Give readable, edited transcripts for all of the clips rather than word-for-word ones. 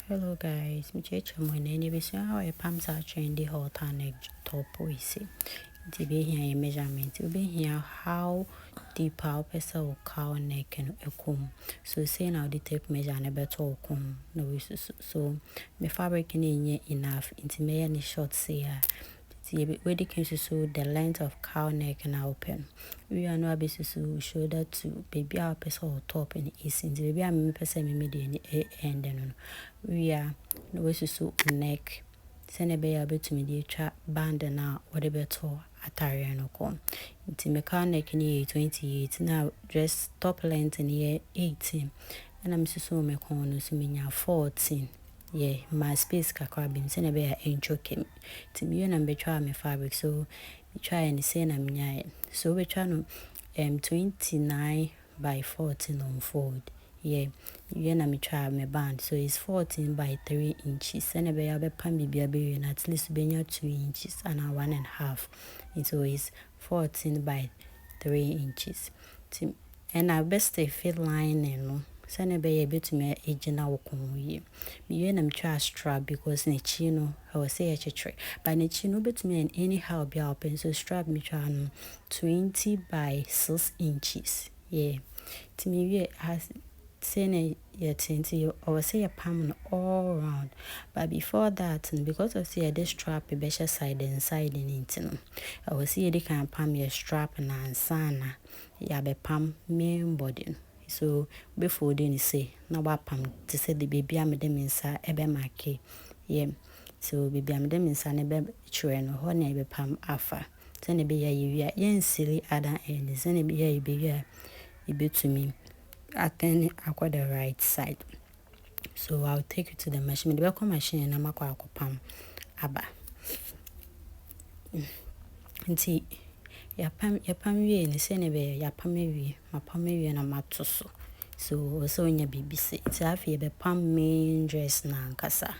Hello guys, me cheche mwene ni bisi how a pants are trendy hot and top we see. To be here a measurement, to be here how deep our pesa or cow neck and a comb. So say now the tape measure and a better comb. No so me fabric in enough into me any short say where they can so the length of cow neck and open. We are no basis to shoulder to baby our person or top and is in the baby I'm person immediately end and we are no so neck. Send a bay able to me the band and now whatever to attire no come. Into me car neck in year 28 now dress top length in year 18 and I'm so me corner so me 14. Yeah, my space kakra bim se na be a enchokem. Ti me na be twa me fabric so me try and say na me nyai. So we try no 29 by 14 on fold. Yeah, you na me try me band so it's 14 by 3 inches. Se na be ya be pan bibia be na at least be 2 inches and 1.5. And so it's 14 by 3 inches. And I best fit line no. Sane be a bit me ejina wokon ye. Me na mtwa strap because ne chi no I was say a chitre. But ne chi no bit me anyhow be open so strap me twa no 20 by 6 inches. Yeah. To me we has say yeah 20 I was say a palm all round. But before that because of say this strap a better side and side in it no. I was say they can palm your strap and sana. Ya be palm main body. So before then say na wapam to say the baby am dem insa ebe make. Yeah. So baby am dem insa ne be chwe no ho na ebe pam afa. So ne be ya yia yen silly other end. So ne be ya ibe to me attend akwa the right side. So I'll take you to the machine. The back machine na makwa akopam aba. Nti ya pam wie ni se ne be ya pam wie ma pam wie na matoso so nya bibi se ti afi be pam main dress na nkasa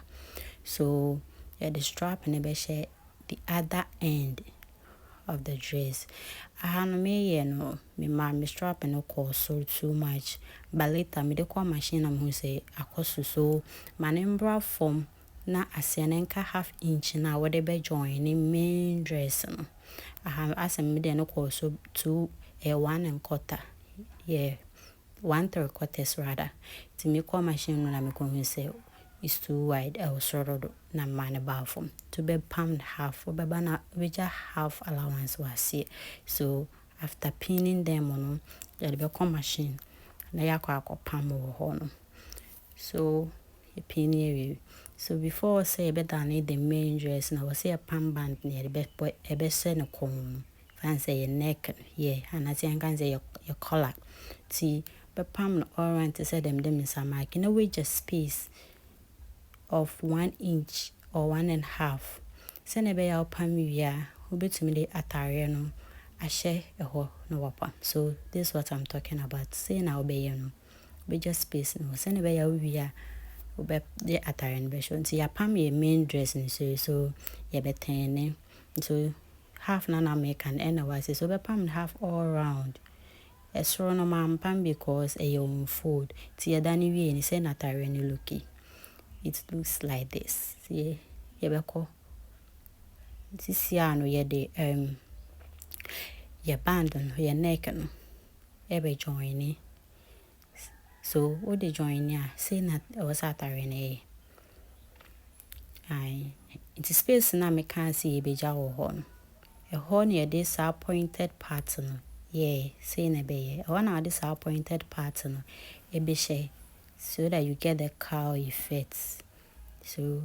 so yeah the strap ne be share the other end of the dress no me no me strap no cost so too much but later me the call machine am who say akoso so manembra form na asianenka half inch na whatever join in main dress no as a median course so 1.25. Yeah, 1.75 rather. To me call machine na me come say it's too wide. I was sort of na man about from to be pound half or bana which half allowance was here. So after pinning them on the be call machine na yakwa pam ho. So a pin area. So before say better need the main dress now was say a pam band near the best boy a best send comb. Fancy your neck, yeah, and I can say your collar. See, but pam all to say them in some mark in a way just space of 1 inch or 1.5. Send a bay out pam ya who bet me the atariano. I share a ho no wapa. So this is what I'm talking about. Say now be be just space no send a bay out ube the attire version. So ya pam your main dress and so ya better so half nana make and end was so be pam half all round. A strong man pam because a young food. Tia Danny we and say attire any looky. It looks like this. See ya beko. This ya no ye de ya band on your neck no ebe join. So what they join ya say that was attire Aye. It is space na me can see beja horn. A horn near this appointed pattern. Yeah, say na be. One of this appointed pattern. A bishe. So that you get the cow effect. So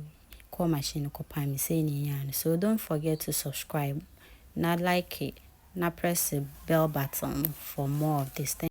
call machine copy me say yan. So don't forget to subscribe. Not like it. Not press the bell button for more of this thing.